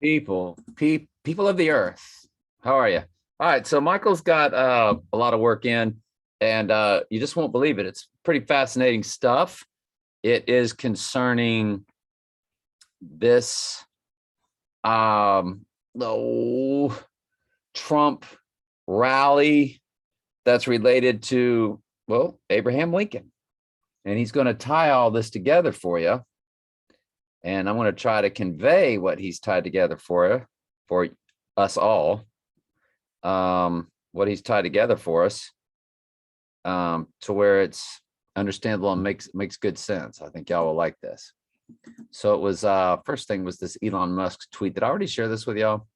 People of the earth, how are you? All right, so Michael's got a lot of work in, and you just won't believe it. It's pretty fascinating stuff. It is concerning this the Trump rally that's related to, well, Abraham Lincoln. And he's going to tie all this together for you. And I'm going to try to convey what he's tied together for us all, what he's tied together for us, to where it's understandable and makes good sense. I think y'all will like this. So it was first thing was this Elon Musk tweet. Did I already share this with y'all?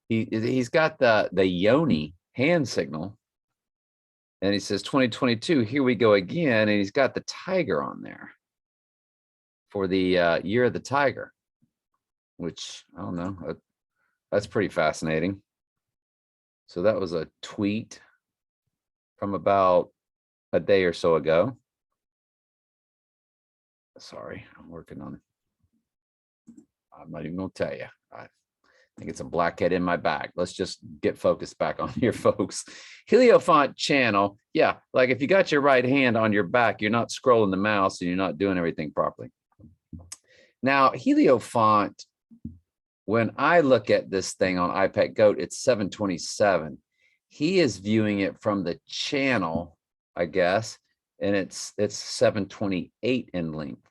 He's got the Yoni hand signal, and he says 2022, here we go again, and he's got the tiger on there for the year of the tiger, which I don't know. That's pretty fascinating. So that was a tweet from about a day or so ago. Sorry, I'm working on it. I'm not even going to tell you. I think it's a blackhead in my bag. Let's just get focused back on here, folks. Heliofont channel. Yeah, like if you got your right hand on your back, you're not scrolling the mouse and you're not doing everything properly. Now, Heliofont, when I look at this thing on iPad Goat, it's 727. He is viewing it from the channel, I guess, and it's 728 in length,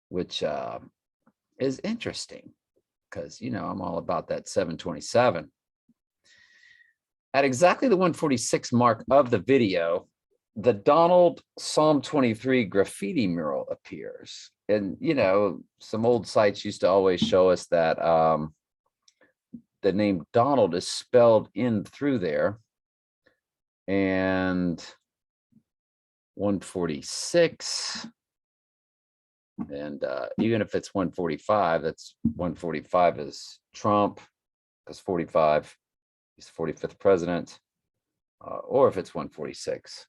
which is interesting because, you know, I'm all about that 727. At exactly the 146 mark of the video, the Donald Psalm 23 graffiti mural appears. And, you know, some old sites used to always show us that the name Donald is spelled in through there. And 146. And even if it's 145, that's 145 is Trump, because 45, he's the 45th president. Or if it's 146,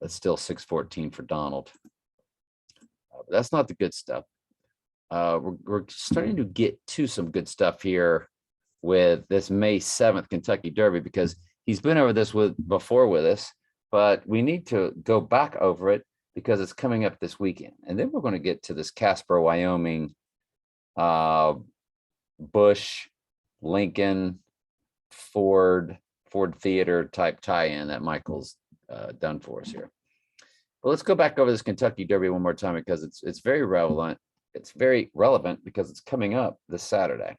that's still 614 for Donald. But that's not the good stuff. We're starting to get to some good stuff here with this May 7th Kentucky Derby, because he's been over this before with us, but we need to go back over it because it's coming up this weekend. And then we're going to get to this Casper, Wyoming, Bush, Lincoln, Ford Theater type tie-in that Michael's done for us here. But let's go back over this Kentucky Derby one more time, because it's very relevant. It's very relevant because it's coming up this Saturday.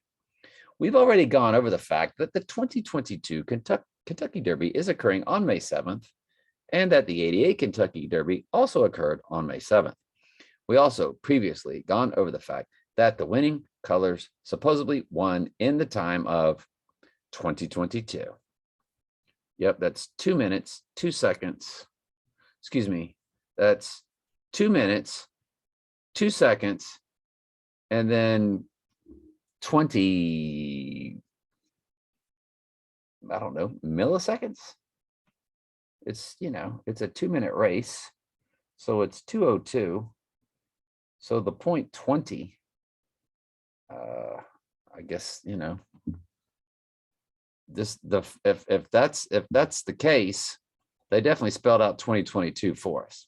We've already gone over the fact that the 2022 Kentucky Derby is occurring on May 7th, and that the 88 Kentucky Derby also occurred on May 7th. We also previously gone over the fact that the winning colors supposedly won in the time of 2022. Yep, that's 2 minutes, 2 seconds. Excuse me, that's 2 minutes, 2 seconds, and then 20, I don't know, milliseconds. It's, you know, it's a 2-minute race, so it's 2:02. So the 0.20, I guess, you know, if that's the case, they definitely spelled out 2022 for us.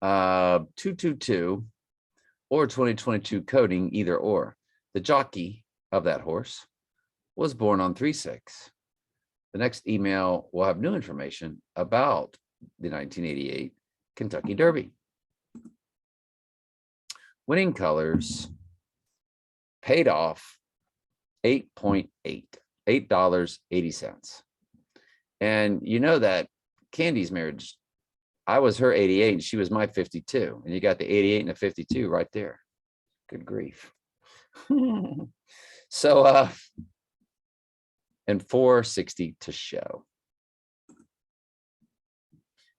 222 or 2022 coding, either or. The jockey of that horse was born on 3/6. The next email will have new information about the 1988 Kentucky Derby. Winning colors paid off $8.8, $8.80. And you know that Candy's marriage, I was her 88 and she was my 52. And you got the 88 and the 52 right there. Good grief. So, and 460 to show.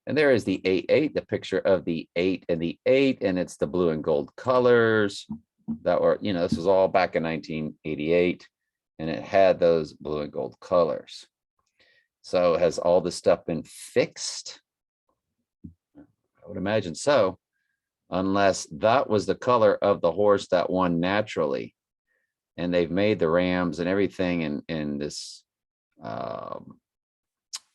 And there is the 8-8, the picture of the 8 and the 8, and it's the blue and gold colors that were, you know, this was all back in 1988, and it had those blue and gold colors. So has all this stuff been fixed? I would imagine so. unless that was the color of the horse that won naturally. And they've made the Rams and everything in this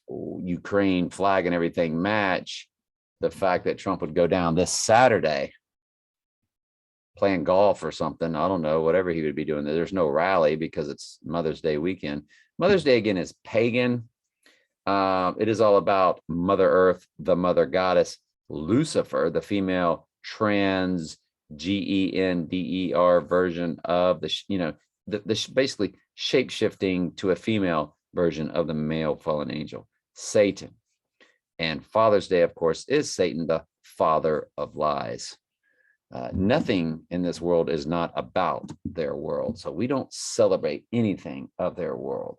Ukraine flag and everything match the fact that Trump would go down this Saturday playing golf or something. I don't know, whatever he would be doing. There's no rally because it's Mother's Day weekend. Mother's Day, again, is pagan. It is all about Mother Earth, the mother goddess, Lucifer, the female trans GENDER version of the basically shape shifting to a female version of the male fallen angel, Satan. And Father's Day, of course, is Satan, the father of lies. Nothing in this world is not about their world. So we don't celebrate anything of their world.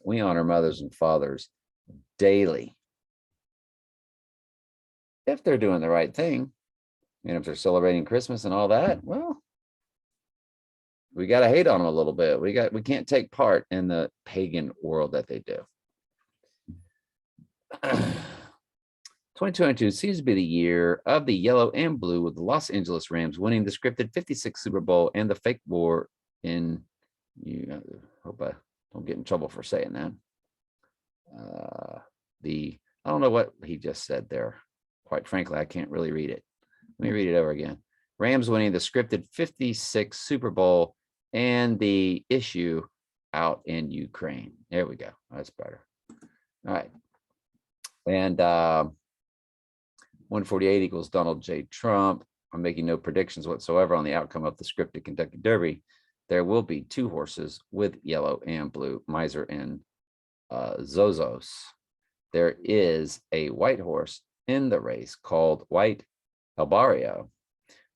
We honor mothers and fathers daily if they're doing the right thing. And if they're celebrating Christmas and all that, well, we got to hate on them a little bit. We can't take part in the pagan world that they do. 2022 seems to be the year of the yellow and blue, with the Los Angeles Rams winning the scripted 56 Super Bowl and the fake war in, I hope I don't get in trouble for saying that. I don't know what he just said there. Quite frankly, I can't really read it. Let me read it over again. Rams winning the scripted 56 Super Bowl and the issue out in Ukraine. There we go. That's better. All right. And 148 equals Donald J. Trump. I'm making no predictions whatsoever on the outcome of the scripted Kentucky Derby. There will be two horses with yellow and blue, Miser and Zozos. There is a white horse in the race called White Albario,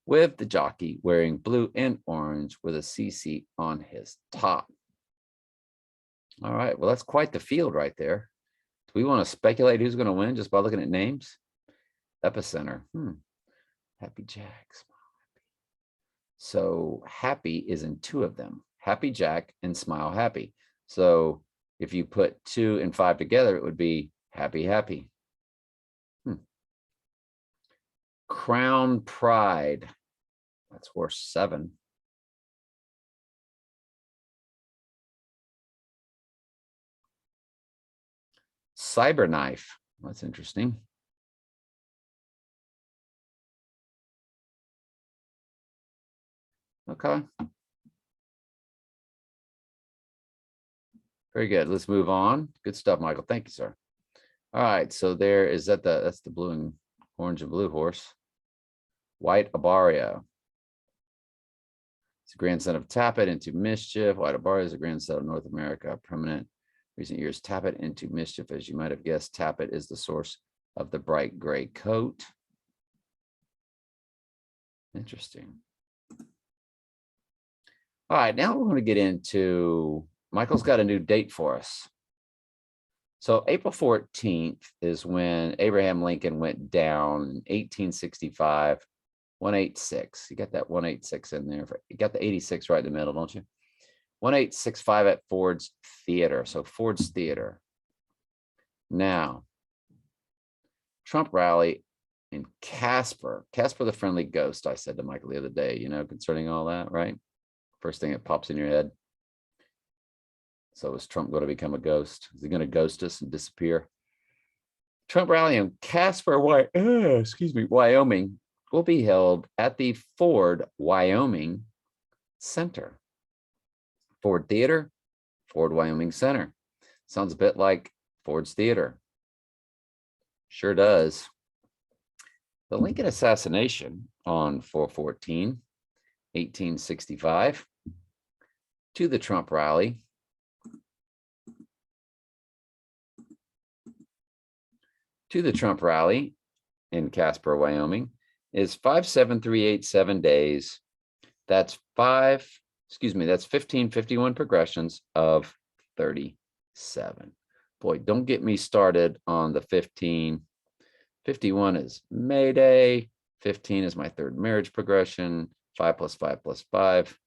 with the jockey wearing blue and orange with a CC on his top. All right, well, that's quite the field right there. Do we want to speculate who's going to win just by looking at names? Epicenter. Happy Jacks. So Happy is in two of them, Happy Jack and Smile Happy. So if you put 2 and 5 together, it would be Happy Happy. Crown Pride. That's horse 7. Cyberknife. That's interesting. Okay. Very good. Let's move on. Good stuff, Michael. Thank you, sir. All right. So there is that's the blue and orange and blue horse. White Abario. It's a grandson of Tappet into Mischief. White Abario is a grandson of North America. Permanent recent years, Tappet into Mischief. As you might have guessed, Tappet is the source of the bright gray coat. Interesting. All right, now we're going to get into, Michael's got a new date for us. So April 14th is when Abraham Lincoln went down in 1865, 186. You got that 186 in there. You got the 86 right in the middle, don't you? 1865 at Ford's Theater. So Ford's Theater. Now, Trump rally in Casper the Friendly Ghost, I said to Michael the other day, concerning all that, right? First thing that pops in your head. So is Trump going to become a ghost? Is he going to ghost us and disappear? Trump rally in Casper, Wyoming will be held at the Ford, Wyoming Center. Ford Theater, Ford, Wyoming Center. Sounds a bit like Ford's Theater. Sure does. The Lincoln assassination on 4/14/1865 to the Trump rally in Casper, Wyoming is 57387 days. That's 1551 progressions of 37. Boy, don't get me started on the 15. 51 is May Day. 15 is my third marriage progression. 5 + 5 + 5.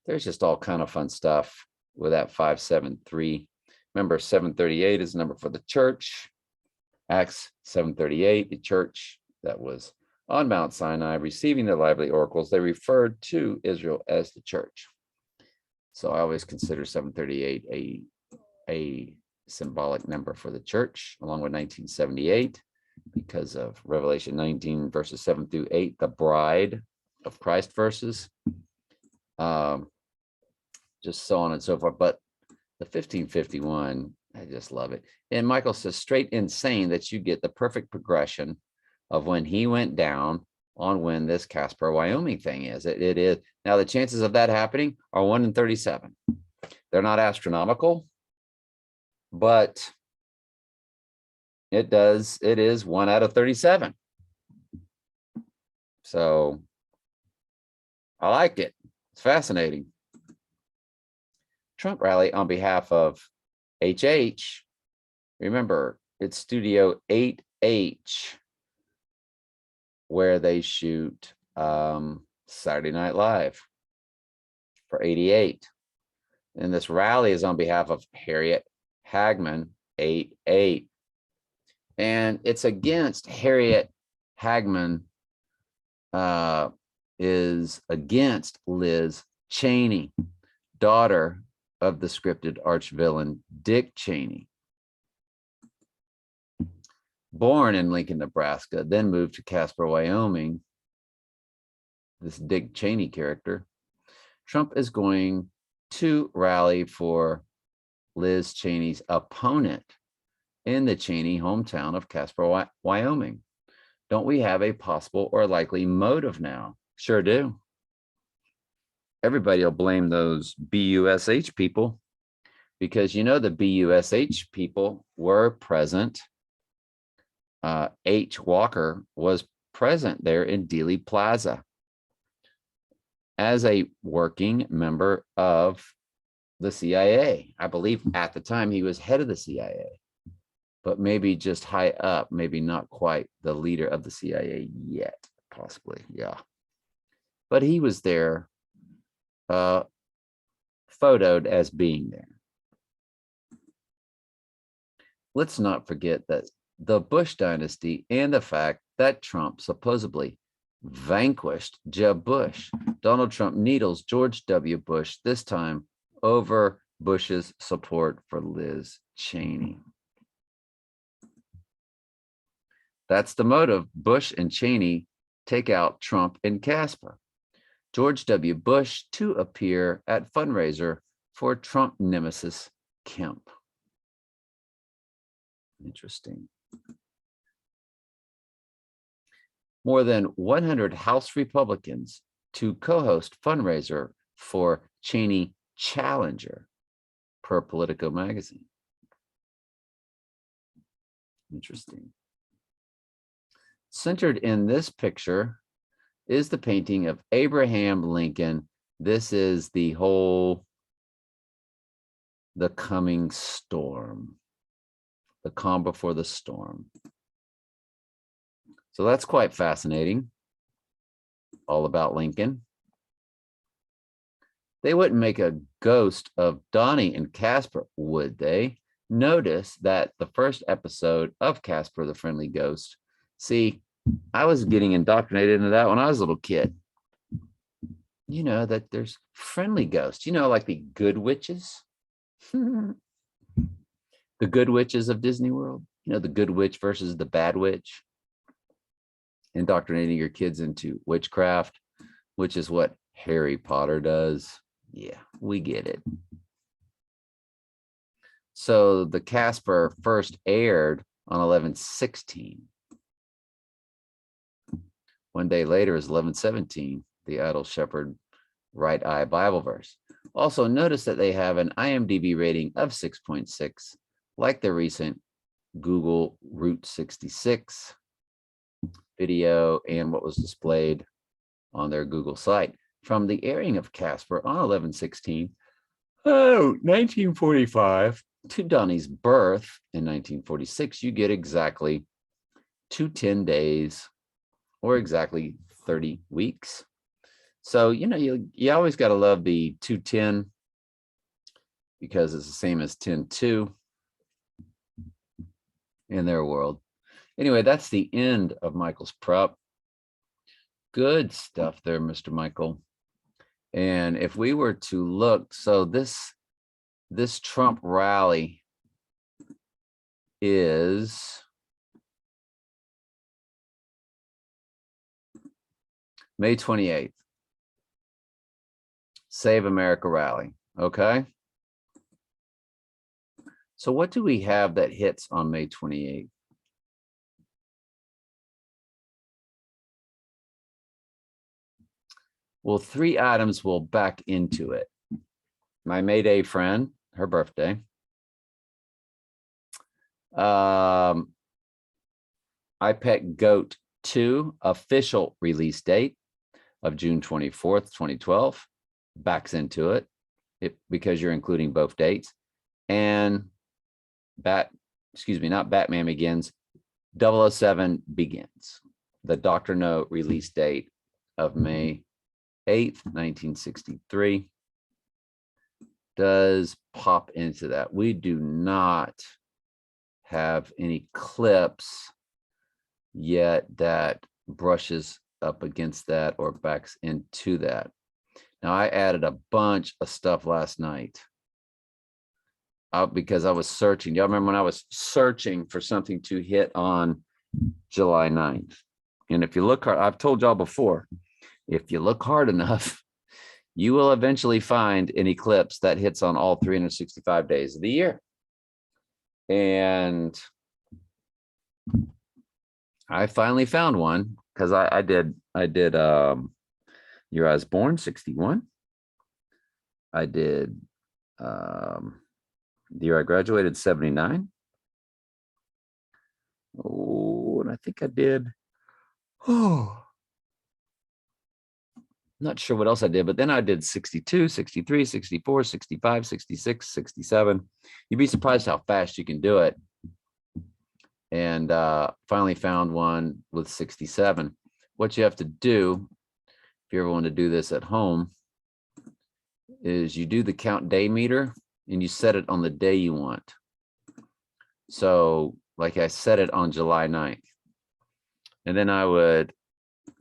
There's just all kind of fun stuff with that 573. Remember, 738 is the number for the church. Acts 7:38, the church that was on Mount Sinai, receiving the lively oracles, they referred to Israel as the church. So I always consider 738 a symbolic number for the church, along with 1978, because of Revelation 19, verses 7 through 8, the bride of Christ verses, just so on and so forth. But the 1551, I just love it. And Michael says, straight insane that you get the perfect progression of when he went down on when this Casper, Wyoming thing is. It is. Now, the chances of that happening are 1 in 37. They're not astronomical, but it is 1 out of 37. So I like it. It's fascinating. Trump rally on behalf of HH. Remember, it's Studio 8H, where they shoot Saturday Night Live for 88. And this rally is on behalf of Harriet Hagman, 88. And it's against Harriet Hagman, is against Liz Cheney, daughter of the scripted arch-villain Dick Cheney. Born in Lincoln, Nebraska, then moved to Casper, Wyoming, this Dick Cheney character, Trump is going to rally for Liz Cheney's opponent in the Cheney hometown of Casper, Wyoming. Don't we have a possible or likely motive now? Sure do. Everybody will blame those BUSH people because, you know, the BUSH people were present. H. Walker was present there in Dealey Plaza as a working member of the CIA. I believe at the time he was head of the CIA, but maybe just high up, maybe not quite the leader of the CIA yet, possibly. Yeah. But he was there, photoed as being there. Let's not forget that the Bush dynasty and the fact that Trump supposedly vanquished Jeb Bush. Donald Trump needles George W. Bush, this time over Bush's support for Liz Cheney. That's the motive. Bush and Cheney take out Trump and Casper. George W. Bush to appear at fundraiser for Trump nemesis Kemp. Interesting. More than 100 House Republicans to co-host fundraiser for Cheney challenger, per Politico magazine. Interesting. Centered in this picture is the painting of Abraham Lincoln. This is the coming storm, the calm before the storm. So that's quite fascinating. All about Lincoln. They wouldn't make a ghost of Donnie and Casper, would they? Notice that the first episode of Casper the Friendly Ghost, see, I was getting indoctrinated into that when I was a little kid. You know, that there's friendly ghosts, you know, like the good witches. The good witches of Disney World. You know, the good witch versus the bad witch. Indoctrinating your kids into witchcraft, which is what Harry Potter does. Yeah, we get it. So the Casper first aired on 11/16. One day later is 11/17, the Idle Shepherd Right Eye Bible verse. Also notice that they have an IMDb rating of 6.6, like the recent Google Route 66 video and what was displayed on their Google site. From the airing of Casper on 11/16, 1945, to Donnie's birth in 1946, you get exactly 210 days or exactly 30 weeks. So, you know, you always got to love the 210 because it's the same as 10-2 in their world. Anyway, that's the end of Michael's prep. Good stuff there, Mr. Michael. And if we were to look, so this Trump rally is May 28th. Save America rally. Okay. So what do we have that hits on May 28th? Well, 3 items will back into it. My Mayday friend, her birthday. iPet Goat 2 official release date of June 24th, 2012 backs into it because you're including both dates. And not Batman Begins, 007 Begins. The Dr. No release date of May 8th, 1963 does pop into that. We do not have any clips yet that brushes up against that or backs into that. Now, I added a bunch of stuff last night because I was searching. Y'all remember when I was searching for something to hit on July 9th? And if you look hard, I've told y'all before, if you look hard enough, you will eventually find an eclipse that hits on all 365 days of the year. And I finally found one because I did Year I Was Born, 61. I did the year I graduated, 79. Oh, and I think I did. Oh, not sure what else I did, but then I did 62, 63, 64, 65, 66, 67. You'd be surprised how fast you can do it. And finally found one with 67. What you have to do, if you ever want to do this at home, is you do the count day meter and you set it on the day you want. So like I set it on July 9th. And then I would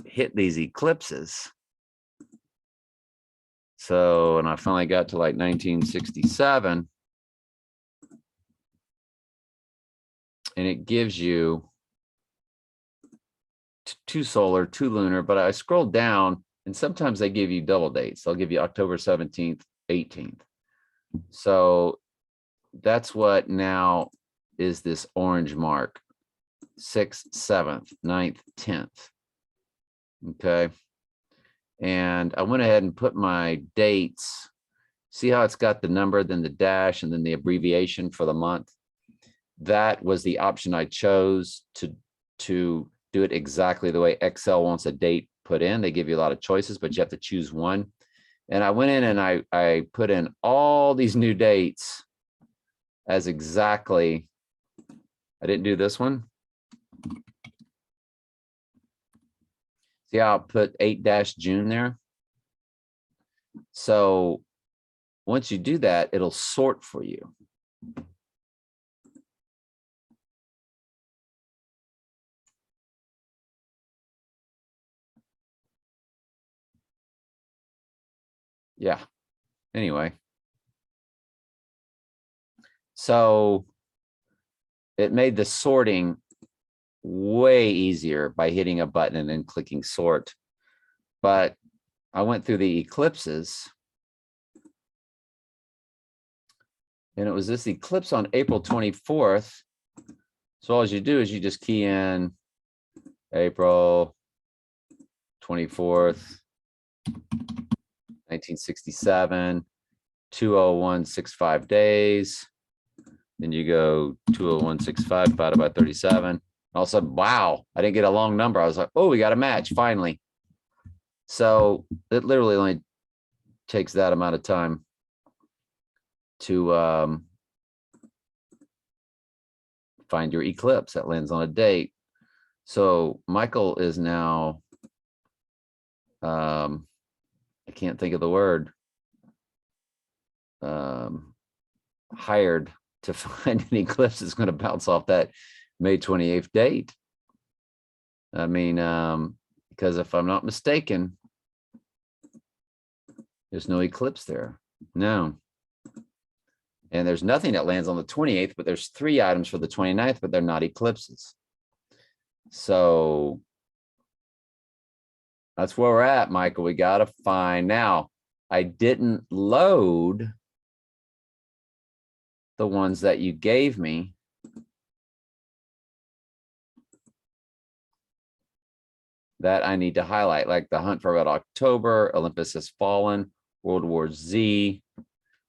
hit these eclipses. So, and I finally got to like 1967. And it gives you 2 solar, 2 lunar, but I scrolled down and sometimes they give you double dates. They'll give you October 17th, 18th. So that's what now is this orange mark, 6th, 7th, 9th, 10th. Okay. And I went ahead and put my dates. See how it's got the number, then the dash, and then the abbreviation for the month. That was the option I chose to do it exactly the way Excel wants a date put in. They give you a lot of choices, but you have to choose one. And I went in and I put in all these new dates as exactly, I didn't do this one. See how I put 8-June there? So once you do that, it'll sort for you. Yeah. Anyway. So it made the sorting way easier by hitting a button and then clicking sort. But I went through the eclipses. And it was this eclipse on April 24th. So all you do is you just key in April 24th, 1967, 20165 days. Then you go 20165 divided by 37. All of a sudden, wow, I didn't get a long number. I was like, oh, we got a match finally. So it literally only takes that amount of time to find your eclipse that lands on a date. So Michael is now, I can't think of the word, hired to find an eclipse that's going to bounce off that May 28th date. I mean, because if I'm not mistaken, there's no eclipse there. No. And there's nothing that lands on the 28th, but there's 3 items for the 29th, but they're not eclipses. So that's where we're at, Michael. We got to find. Now, I didn't load the ones that you gave me. That I need to highlight, like the Hunt for Red October, Olympus Has Fallen, World War Z,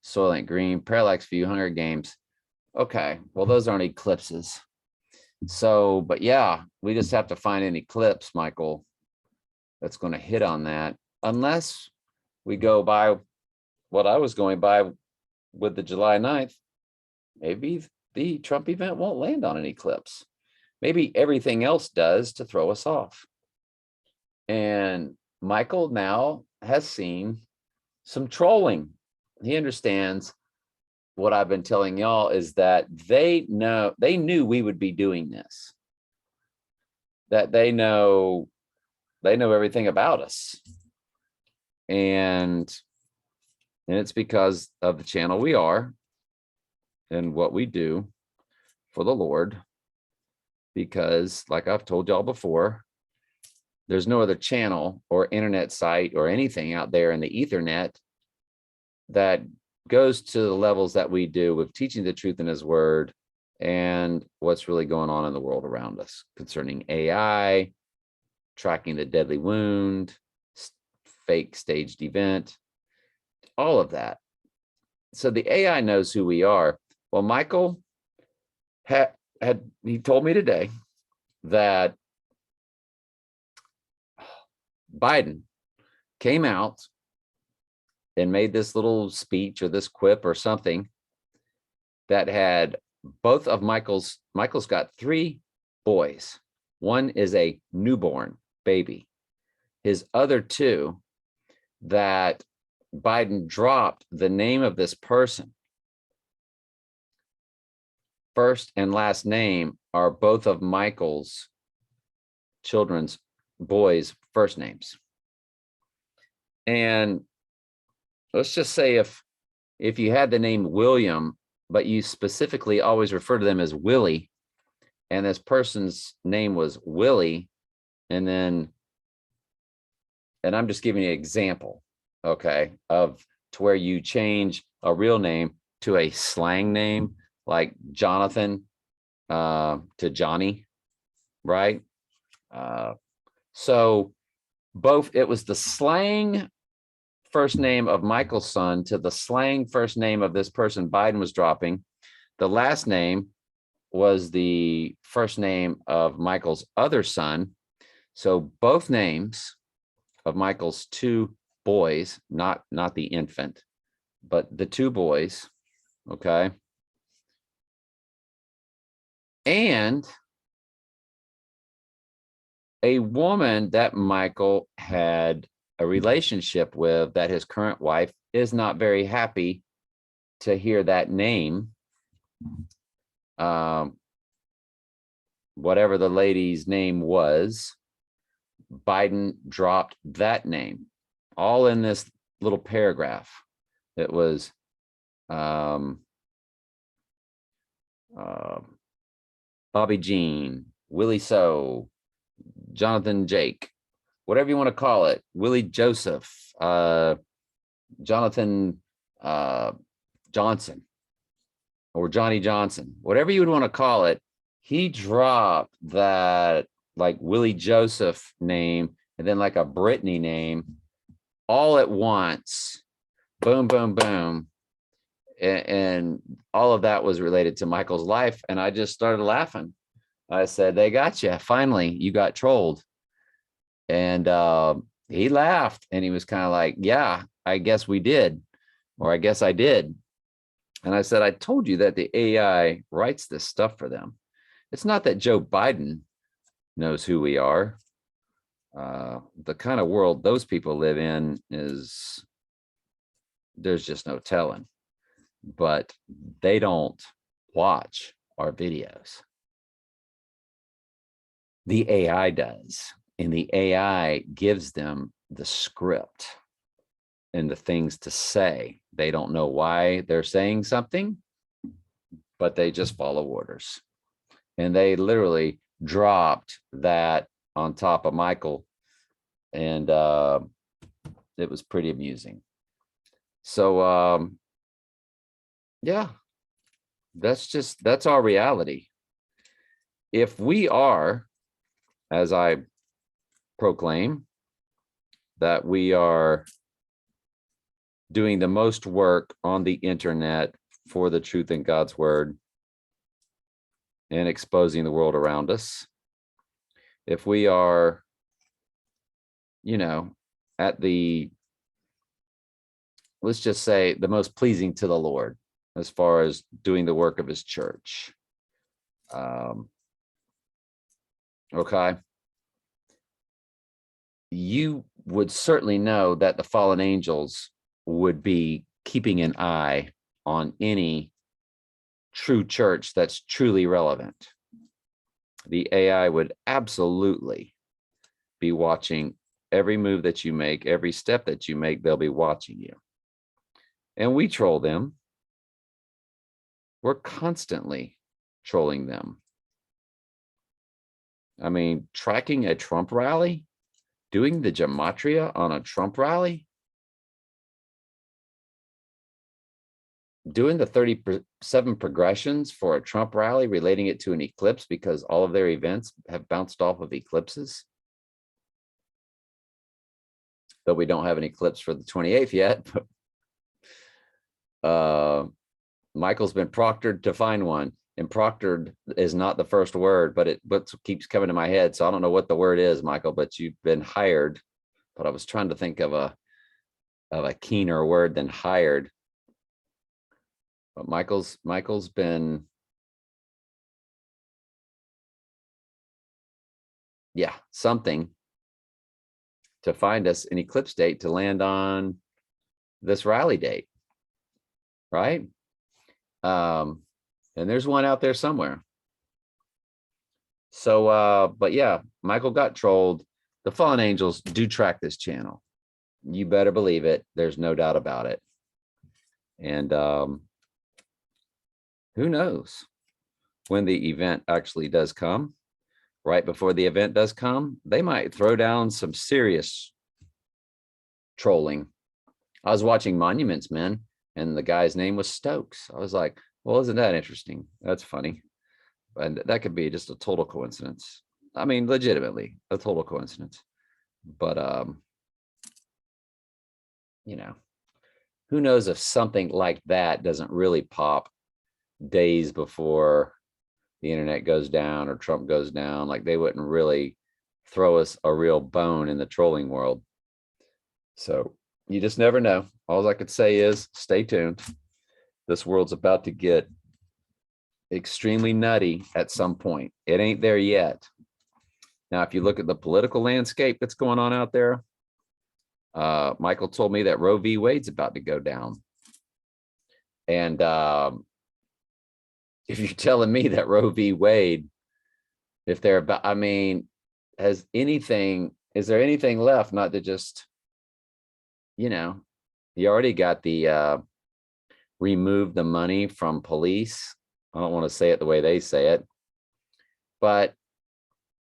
Soylent Green, Parallax View, Hunger Games. Okay, well, those aren't eclipses. So, but yeah, we just have to find an eclipse, Michael, that's going to hit on that, unless we go by what I was going by with the July 9th. Maybe the Trump event won't land on an eclipse. Maybe everything else does to throw us off. And Michael now has seen some trolling. He understands what I've been telling y'all is that they knew we would be doing this, that they know everything about us. And it's because of the channel we are and what we do for the Lord. Because like I've told y'all before, there's no other channel or internet site or anything out there in the Ethernet that goes to the levels that we do with teaching the truth in his word and what's really going on in the world around us concerning AI, tracking the deadly wound, fake staged event, all of that. So the AI knows who we are. Well, Michael he told me today that Biden came out and made this little speech or this quip or something that had both of Michael's got 3 boys. One is a newborn baby. His other 2 that Biden dropped the name of this person. First and last name are both of Michael's children's boys' first names. And let's just say if you had the name William, but you specifically always refer to them as Willie, and this person's name was Willie, and I'm just giving you an example, okay, of to where you change a real name to a slang name like Jonathan to Johnny, right? So both, it was the slang first name of Michael's son to the slang first name of this person Biden was dropping. The last name was the first name of Michael's other son. So both names of Michael's 2 boys, not the infant, but the 2 boys, okay? And a woman that Michael had a relationship with, that his current wife is not very happy to hear that name. Whatever the lady's name was, Biden dropped that name, all in this little paragraph. It was Bobby Jean, Willie So, Jonathan Jake, whatever you want to call it, Willie Joseph, Jonathan Johnson, or Johnny Johnson, whatever you would want to call it. He dropped that like Willie Joseph name and then like a Brittany name all at once. Boom, boom, boom. And all of that was related to Michael's life. And I just started laughing. I said, they got you. Finally, you got trolled. And he laughed and he was kind of like, yeah, I guess we did. Or I guess I did. And I said, I told you that the AI writes this stuff for them. It's not that Joe Biden knows who we are. The kind of world those people live in is, there's just no telling. But they don't watch our videos. The AI does. And the AI gives them the script and the things to say. They don't know why they're saying something, but they just follow orders. And they literally dropped that on top of Michael. And it was pretty amusing. So yeah, that's our reality. If we are, as I proclaim, that we are doing the most work on the internet for the truth in God's word and exposing the world around us, if we are, at the, let's just say, the most pleasing to the Lord as far as doing the work of his church. Okay. You would certainly know that the fallen angels would be keeping an eye on any true church that's truly relevant. The AI would absolutely be watching every move that you make, every step that you make. They'll be watching you. And we troll them. We're constantly trolling them. I mean, tracking a Trump rally, doing the gematria on a Trump rally, doing the 37 progressions for a Trump rally, relating it to an eclipse because all of their events have bounced off of eclipses. Though we don't have an eclipse for the 28th yet. Michael's been proctored to find one. And proctored is not the first word, but what keeps coming to my head. So I don't know what the word is, Michael, but you've been hired. But I was trying to think of a keener word than hired. But Michael's been, yeah, something to find us an eclipse date to land on this rally date, right? And there's one out there somewhere. So, but yeah, Michael got trolled. The fallen angels do track this channel. You better believe it. There's no doubt about it. And who knows when the event actually does come. Right before the event does come, they might throw down some serious trolling. I was watching Monuments Men, and the guy's name was Stokes. I was like, well, isn't that interesting? That's funny. And that could be just a total coincidence. I mean, legitimately a total coincidence. But who knows if something like that doesn't really pop days before the internet goes down or Trump goes down. Like, they wouldn't really throw us a real bone in the trolling world. So you just never know. All I could say is stay tuned. This world's about to get extremely nutty at some point. It ain't there yet. Now, if you look at the political landscape that's going on out there, Michael told me that Roe v. Wade's about to go down. And if you're telling me that Roe v. Wade, if they're about, I mean, is there anything left not to just, you already got the remove the money from police. I don't want to say it the way they say it, but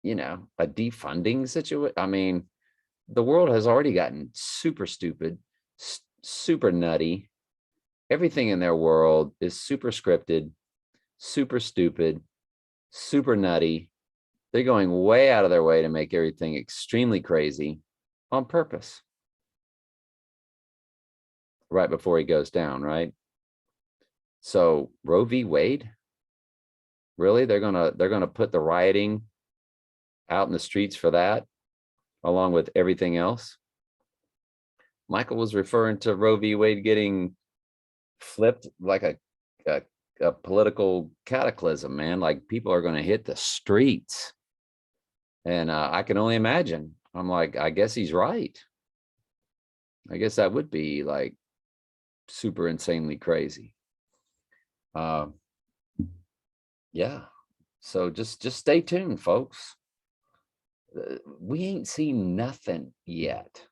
a defunding situation. I mean, the world has already gotten super stupid, super nutty. Everything in their world is super scripted, super stupid, super nutty. They're going way out of their way to make everything extremely crazy on purpose. Right before he goes down, right? So Roe v. Wade, really? They're gonna put the rioting out in the streets for that, along with everything else. Michael was referring to Roe v. Wade getting flipped like a political cataclysm, man. Like, people are going to hit the streets. And I can only imagine. I'm like, I guess he's right. I guess that would be like super insanely crazy. Yeah. So just stay tuned, folks. We ain't seen nothing yet.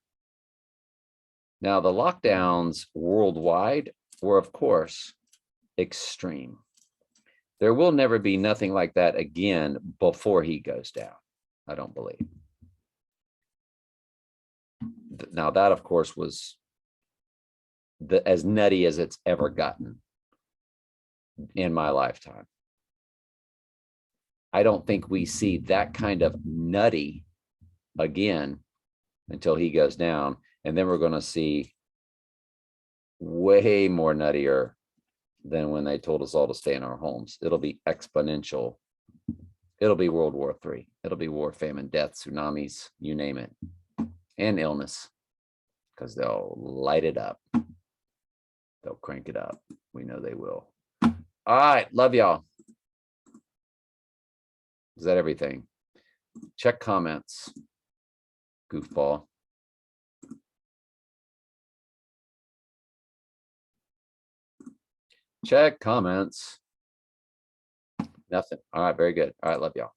Now, the lockdowns worldwide were, of course, extreme. There will never be nothing like that again before he goes down, I don't believe. Now, that, of course, was as nutty as it's ever gotten in my lifetime. I don't think we see that kind of nutty again until he goes down. And then we're going to see way more nuttier than when they told us all to stay in our homes. It'll be exponential. It'll be World War III. It'll be war, famine, death, tsunamis, you name it, and illness, because they'll light it up. They'll crank it up. We know they will. All right. Love y'all. Is that everything? Check comments. Goofball. Check comments. Nothing. All right. Very good. All right. Love y'all.